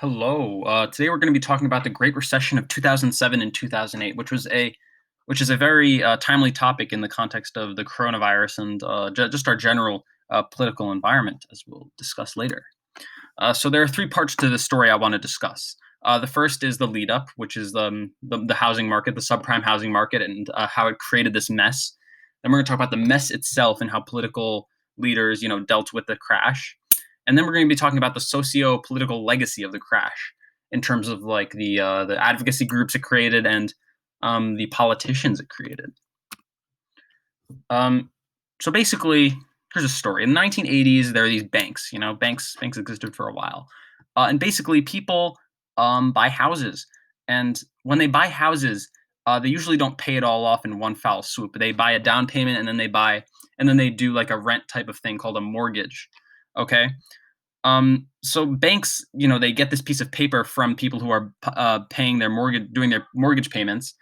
Hello. Today we're going to be talking about the Great Recession of 2007 and 2008, which is a very timely topic in the context of the coronavirus and just our general political environment, as we'll discuss later. So there are three parts to the story I want to discuss. The first is the lead up, which is the housing market, the subprime housing market, and how it created this mess. Then we're going to talk about the mess itself and how political leaders, dealt with the crash. And then we're going to be talking about the socio-political legacy of the crash in terms of like the advocacy groups it created and the politicians it created. Um, so basically, here's a story. In the 1980s, there are these banks. Banks existed for a while, and basically people buy houses, and when they buy houses, they usually don't pay it all off in one foul swoop. They buy a down payment, and then they do like a rent type of thing called a mortgage. Okay. So banks, they get this piece of paper from people who are paying their mortgage, doing their mortgage payments.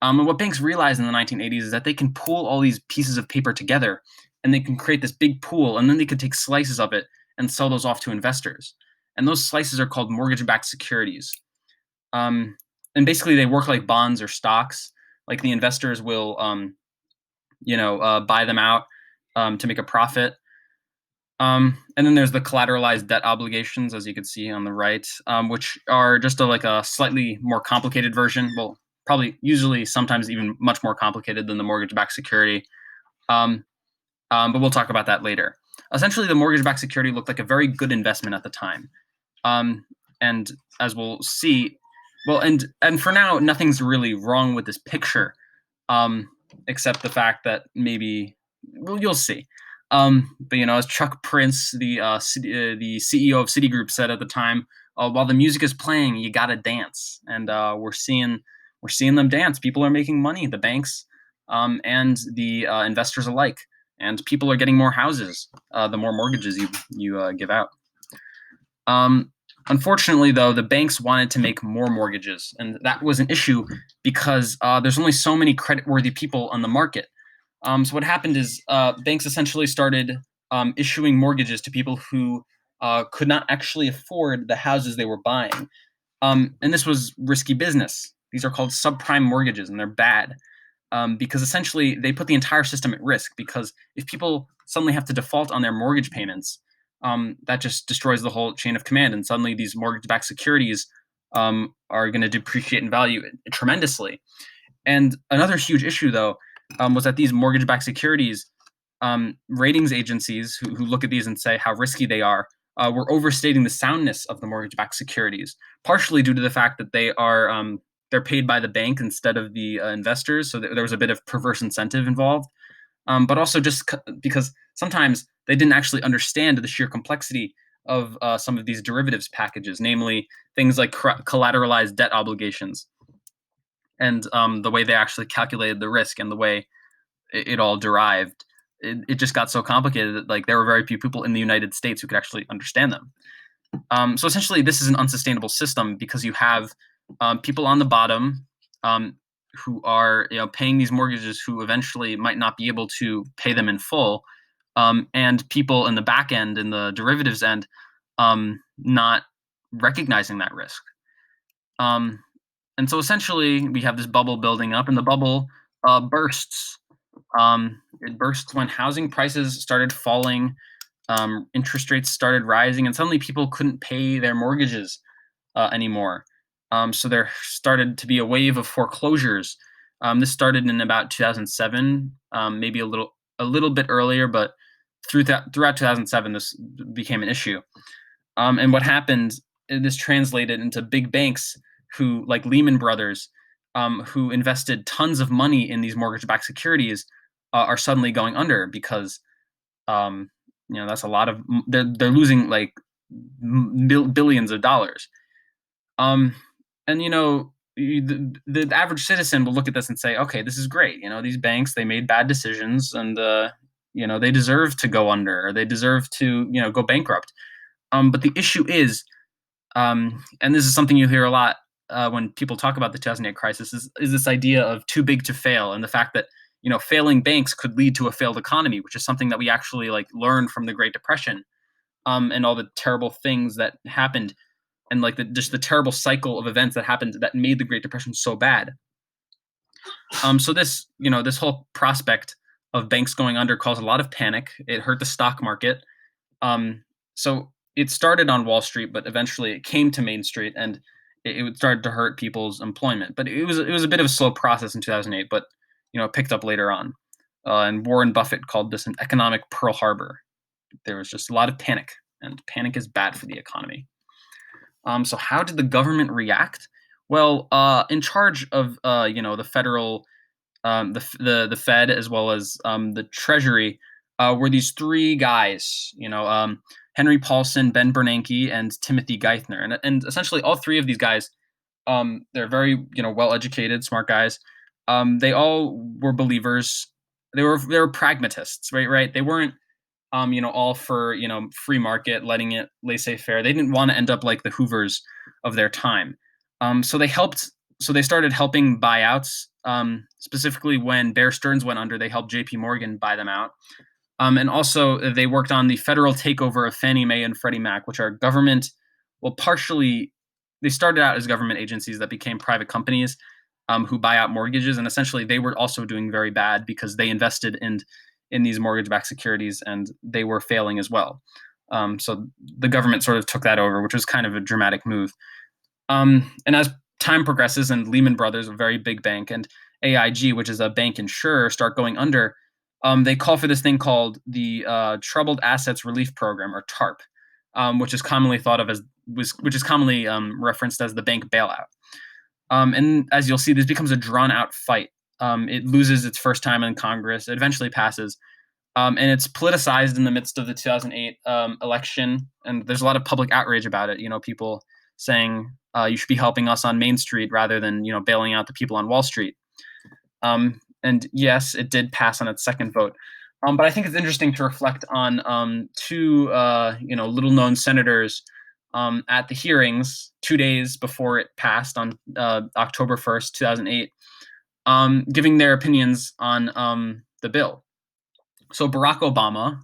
And what banks realized in the 1980s is that they can pool all these pieces of paper together, and they can create this big pool, and then they could take slices of it and sell those off to investors. And those slices are called mortgage-backed securities. Um, and basically, they work like bonds or stocks. Like the investors will, buy them out to make a profit. And then there's the collateralized debt obligations, as you can see on the right, which are just like a slightly more complicated version. Well, probably usually sometimes even much more complicated than the mortgage-backed security. Um, but we'll talk about that later. Essentially, the mortgage-backed security looked like a very good investment at the time. Um, and as we'll see, well, and for now, nothing's really wrong with this picture, um, except the fact that maybe, well, you'll see. But as Chuck Prince, the CEO of Citigroup, said at the time, while the music is playing, you gotta dance, and we're seeing them dance. People are making money, the banks, and the investors alike, and people are getting more houses, the more mortgages you give out. Um, Unfortunately, though, the banks wanted to make more mortgages, and that was an issue because there's only so many credit-worthy people on the market. So what happened is banks essentially started issuing mortgages to people who could not actually afford the houses they were buying. And this was risky business. These are called subprime mortgages, and they're bad because essentially they put the entire system at risk. Because if people suddenly have to default on their mortgage payments, that just destroys the whole chain of command. And suddenly these mortgage-backed securities are going to depreciate in value tremendously. And another huge issue, though, was that these mortgage-backed securities, ratings agencies who look at these and say how risky they are, were overstating the soundness of the mortgage-backed securities, partially due to the fact that they're paid by the bank instead of the investors, so there was a bit of perverse incentive involved, but also just because sometimes they didn't actually understand the sheer complexity of some of these derivatives packages, namely things like collateralized debt obligations, and the way they actually calculated the risk and the way it all derived. It just got so complicated that like there were very few people in the United States who could actually understand them. So essentially, this is an unsustainable system because you have people on the bottom who are paying these mortgages who eventually might not be able to pay them in full, and people in the back end, in the derivatives end, not recognizing that risk. And so essentially, we have this bubble building up, and the bubble bursts. It bursts when housing prices started falling, interest rates started rising, and suddenly people couldn't pay their mortgages anymore. So there started to be a wave of foreclosures. This started in about 2007, maybe a little bit earlier, but throughout 2007, this became an issue. And what happened? This translated into big banks who, like Lehman Brothers, who invested tons of money in these mortgage-backed securities, are suddenly going under because that's a lot of they're losing like billions of dollars. And the average citizen will look at this and say, okay, this is great. These banks, they made bad decisions, and they deserve to go under, or they deserve to go bankrupt. But the issue is, and this is something you hear a lot when people talk about the 2008 crisis, is this idea of too big to fail, and the fact that failing banks could lead to a failed economy, which is something that we actually like learned from the Great Depression, and all the terrible things that happened and like just the terrible cycle of events that happened that made the Great Depression so bad. So this whole prospect of banks going under caused a lot of panic. It hurt the stock market. So it started on Wall Street, but eventually it came to Main Street, and it started to hurt people's employment. But it was a bit of a slow process in 2008, but it picked up later on. And Warren Buffett called this an economic Pearl Harbor. There was just a lot of panic, and panic is bad for the economy. So how did the government react? Well, in charge of the federal, the Fed, as well as the Treasury, were these three guys. Henry Paulson, Ben Bernanke, and Timothy Geithner, and essentially all three of these guys, they're very well educated, smart guys. They all were believers. They were pragmatists, right? Right. They weren't all for free market, letting it laissez-faire. They didn't want to end up like the Hoovers of their time. So they helped. So they started helping buyouts. Specifically, when Bear Stearns went under, they helped J.P. Morgan buy them out. And also, they worked on the federal takeover of Fannie Mae and Freddie Mac, which are government. Well, partially, they started out as government agencies that became private companies who buy out mortgages, and essentially, they were also doing very bad because they invested in these mortgage-backed securities, and they were failing as well. So the government sort of took that over, which was kind of a dramatic move. And as time progresses, and Lehman Brothers, a very big bank, and AIG, which is a bank insurer, start going under, they call for this thing called the Troubled Assets Relief Program, or TARP, which is commonly thought of as which is commonly referenced as the bank bailout. And as you'll see, this becomes a drawn-out fight. It loses its first time in Congress. It eventually passes. And it's politicized in the midst of the 2008 election. And there's a lot of public outrage about it. People saying you should be helping us on Main Street rather than bailing out the people on Wall Street. And yes, it did pass on its second vote. But I think it's interesting to reflect on two little-known senators at the hearings 2 days before it passed on October 1st, 2008. Giving their opinions on the bill. So Barack Obama,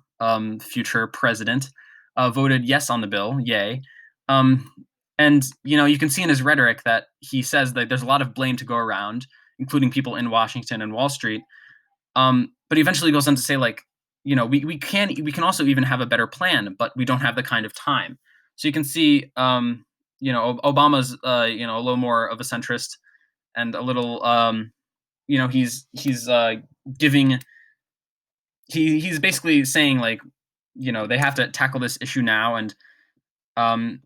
future president, voted yes on the bill, yay. And you can see in his rhetoric that he says that there's a lot of blame to go around, including people in Washington and Wall Street. But he eventually goes on to say, we can also even have a better plan, but we don't have the kind of time. So you can see, Obama's a little more of a centrist, and a little he's giving. He's basically saying they have to tackle this issue now, and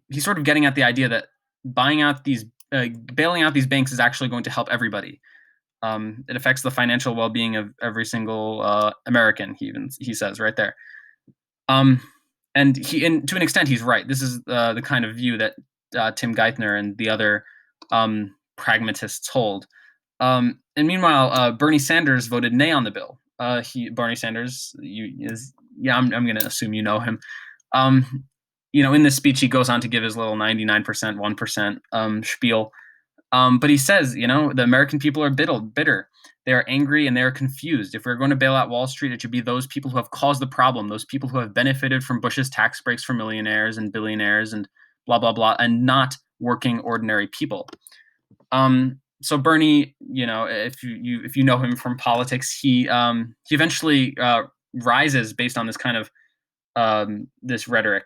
he's sort of getting at the idea that bailing out these banks is actually going to help everybody. It affects the financial well-being of every single American. He says right there. And to an extent, he's right. This is the kind of view that Tim Geithner and the other pragmatists hold. And meanwhile, Bernie Sanders voted nay on the bill. Bernie Sanders, I'm going to assume you know him. In this speech, he goes on to give his little 99%, 1% spiel. But he says, the American people are bitter. They are angry and they are confused. If we're going to bail out Wall Street, it should be those people who have caused the problem, those people who have benefited from Bush's tax breaks for millionaires and billionaires and blah, blah, blah, and not working ordinary people. So Bernie, if you know him from politics, he eventually rises based on this kind of this rhetoric.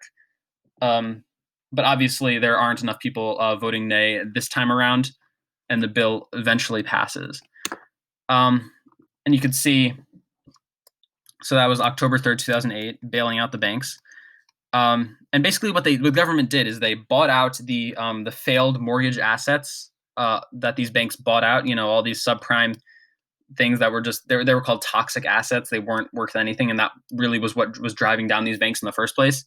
But obviously, there aren't enough people voting nay this time around, and the bill eventually passes. And you could see, so that was October 3rd, 2008, bailing out the banks. And basically, what the government did is they bought out the failed mortgage assets that these banks bought out. All these subprime things that were just they were called toxic assets. They weren't worth anything, and that really was what was driving down these banks in the first place.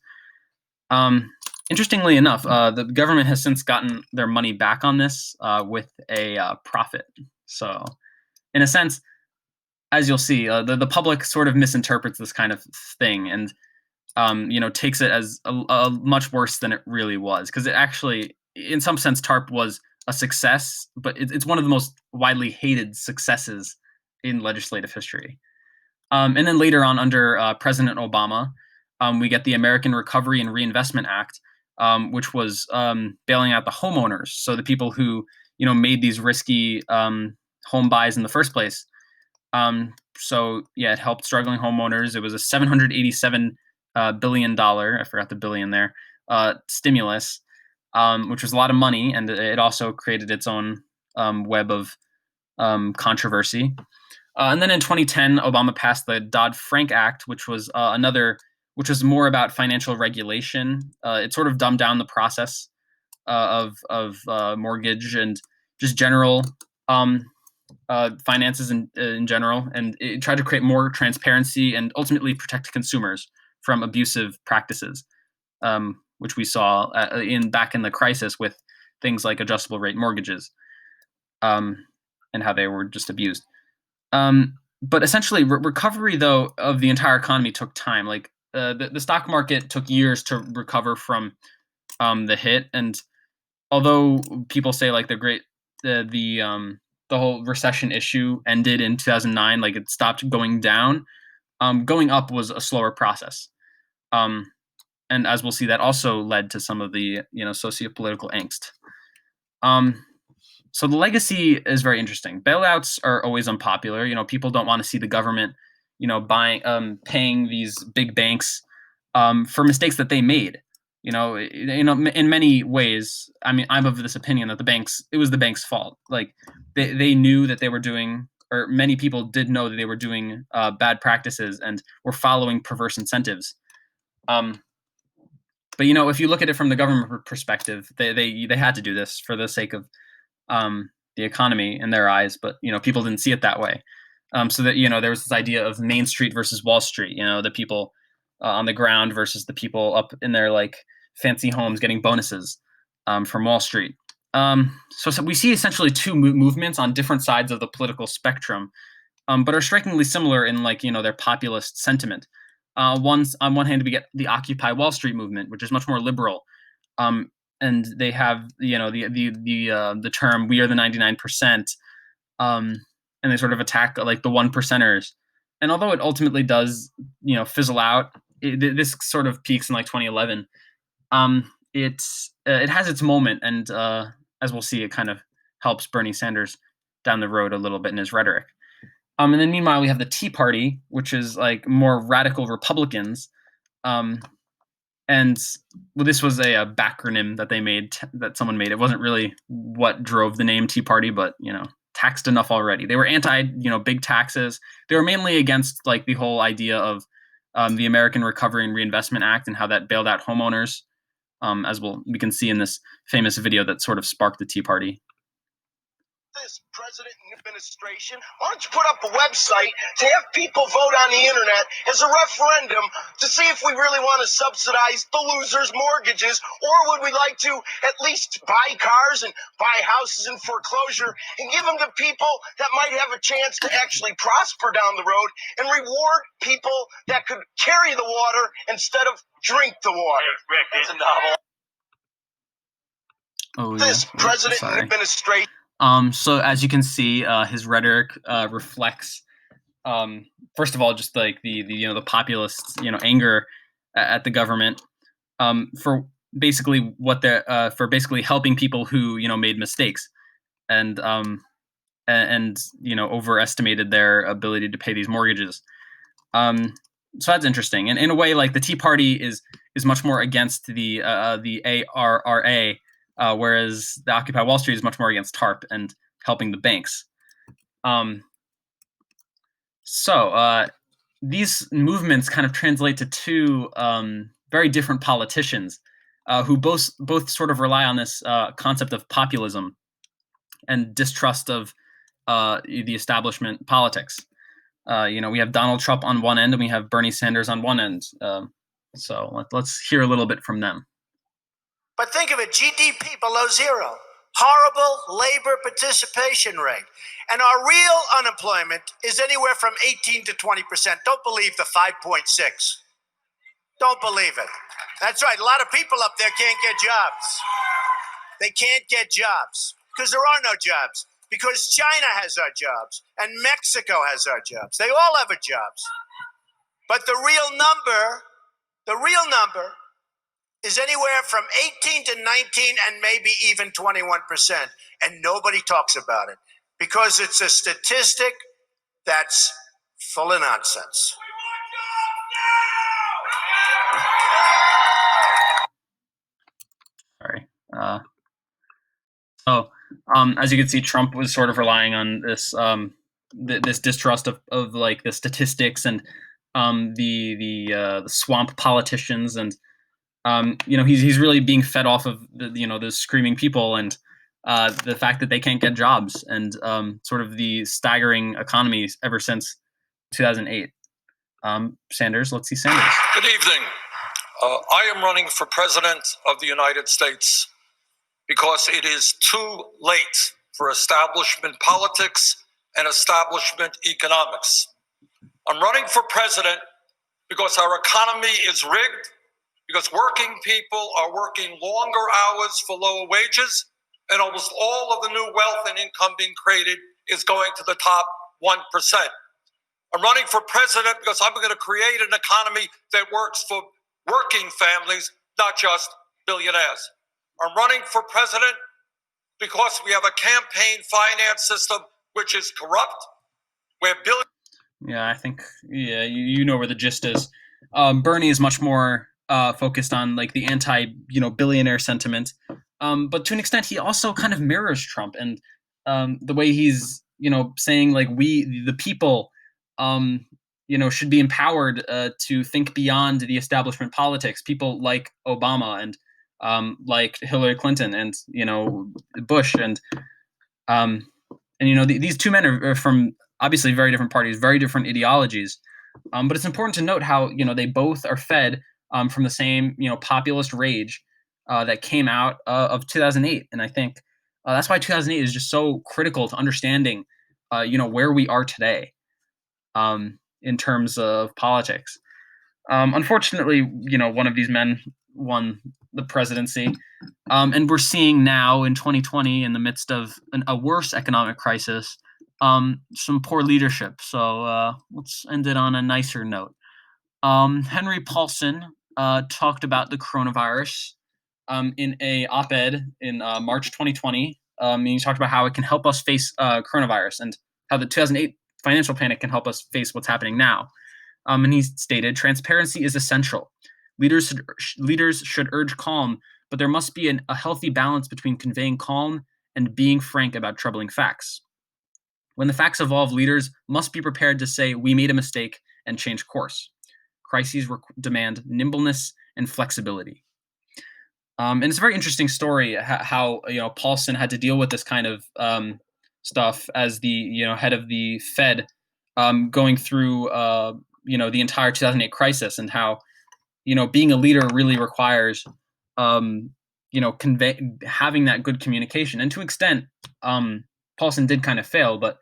Interestingly enough, the government has since gotten their money back on this with a profit. So, in a sense, as you'll see, the public sort of misinterprets this kind of thing and takes it as a much worse than it really was, because it actually, in some sense, TARP was a success, but it's one of the most widely hated successes in legislative history. And then later on, under President Obama, we get the American Recovery and Reinvestment Act, which was bailing out the homeowners, so the people who made these risky home buys in the first place. So yeah, it helped struggling homeowners. It was a $787 billion, I forgot the billion there, stimulus, which was a lot of money, and it also created its own web of controversy. And then in 2010, Obama passed the Dodd-Frank Act, which was which was more about financial regulation. It sort of dumbed down the process of mortgage and just general finances in general, and it tried to create more transparency and ultimately protect consumers from abusive practices, which we saw back in the crisis with things like adjustable rate mortgages, and how they were just abused. But essentially, recovery though of the entire economy took time. Like the stock market took years to recover from the hit, and although people say like the whole recession issue ended in 2009, like it stopped going down. Going up was a slower process, and as we'll see, that also led to some of the sociopolitical angst. So the legacy is very interesting. Bailouts are always unpopular. People don't want to see the government, paying these big banks for mistakes that they made. In many ways, I mean, I'm of this opinion that it was the bank's fault. Like they knew that they were doing, or many people did know that they were doing bad practices and were following perverse incentives. But if you look at it from the government perspective, they had to do this for the sake of the economy in their eyes, but people didn't see it that way. So that there was this idea of Main Street versus Wall Street. The people on the ground versus the people up in their like fancy homes getting bonuses from Wall Street. So we see essentially two movements on different sides of the political spectrum, but are strikingly similar in their populist sentiment. On one hand, we get the Occupy Wall Street movement, which is much more liberal. And they have the term "we are the 99%," and they sort of attack like the 1%ers. And although it ultimately does fizzle out, this sort of peaks in like 2011. It has its moment, and as we'll see, it kind of helps Bernie Sanders down the road a little bit in his rhetoric. And then meanwhile, we have the Tea Party, which is like more radical Republicans. And well, this was a backronym that someone made. It wasn't really what drove the name Tea Party, but taxed enough already. They were anti, big taxes. They were mainly against like the whole idea of the American Recovery and Reinvestment Act and how that bailed out homeowners, as we can see in this famous video that sort of sparked the Tea Party. This president and administration, why don't you put up a website to have people vote on the internet as a referendum to see if we really want to subsidize the losers' mortgages, or would we like to at least buy cars and buy houses in foreclosure and give them to people that might have a chance to actually prosper down the road and reward people that could carry the water instead of drink the water? Rick, that's a novel. Oh, this president and administration. So as you can see, his rhetoric reflects, first of all, just like the populist anger at the government for basically helping people who made mistakes and overestimated their ability to pay these mortgages. So that's interesting, and in a way, like the Tea Party is much more against the ARRA. Whereas the Occupy Wall Street is much more against TARP and helping the banks. So these movements kind of translate to two very different politicians who both sort of rely on this concept of populism and distrust of the establishment politics. We have Donald Trump on one end and we have Bernie Sanders on one end. So let's hear a little bit from them. But think of it, GDP below zero, horrible labor participation rate. And our real unemployment is anywhere from 18 to 20%. Don't believe the 5.6. Don't believe it. That's right. A lot of people up there can't get jobs. They can't get jobs because there are no jobs, because China has our jobs and Mexico has our jobs. They all have our jobs. But the real number is anywhere from 18 to 19 and maybe even 21%. And nobody talks about it because it's a statistic that's full of nonsense. Sorry. As you can see, Trump was sort of relying on this this distrust of like the statistics and the swamp politicians, and he's really being fed off of the screaming people and the fact that they can't get jobs, and sort of the staggering economies ever since 2008. Sanders, let's see Sanders. Good evening. I am running for president of the United States because it is too late for establishment politics and establishment economics. I'm running for president because our economy is rigged, because working people are working longer hours for lower wages, and almost all of the new wealth and income being created is going to the top 1%. I'm running for president because I'm going to create an economy that works for working families, not just billionaires. I'm running for president because we have a campaign finance system which is corrupt, where billion. Yeah, I think you know where the gist is. Bernie is much more focused on like the billionaire sentiment, but to an extent he also kind of mirrors Trump, and the way he's saying like we the people should be empowered to think beyond the establishment politics. People like Obama and like Hillary Clinton and Bush and these two men are from obviously very different parties, very different ideologies. But it's important to note how they both are fed from the same populist rage that came out of 2008, and I think that's why 2008 is just so critical to understanding where we are today in terms of politics. Unfortunately, one of these men won the presidency, and we're seeing now in 2020, in the midst of a worse economic crisis, some poor leadership. So let's end it on a nicer note. Henry Paulson talked about the coronavirus in a op-ed in March 2020. And he talked about how it can help us face coronavirus, and how the 2008 financial panic can help us face what's happening now. And he stated, transparency is essential. Leaders should urge calm, but there must be a healthy balance between conveying calm and being frank about troubling facts. When the facts evolve, leaders must be prepared to say, we made a mistake, and change course. Crises demand nimbleness and flexibility. And it's a very interesting story how Paulson had to deal with this kind of stuff as the head of the Fed, going through the entire 2008 crisis, and how being a leader really requires having that good communication. And to an extent, Paulson did kind of fail, but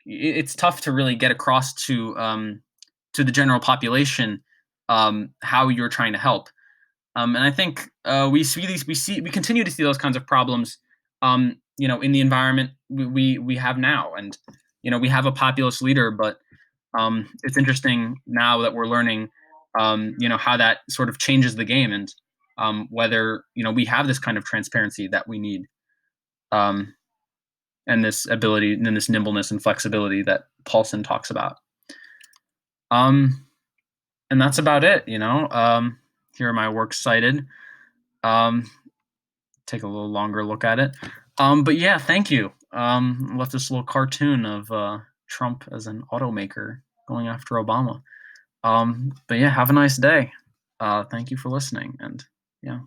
it's tough to really get across to the general population how you're trying to help. And I think we continue to see those kinds of problems in the environment we have now. And we have a populist leader, but it's interesting now that we're learning how that sort of changes the game, and whether we have this kind of transparency that we need, and this ability and this nimbleness and flexibility that Paulson talks about. And that's about it. Here are my works cited. Take a little longer look at it. But yeah, thank you. Left this little cartoon of Trump as an automaker going after Obama. But yeah, have a nice day. Thank you for listening, and yeah.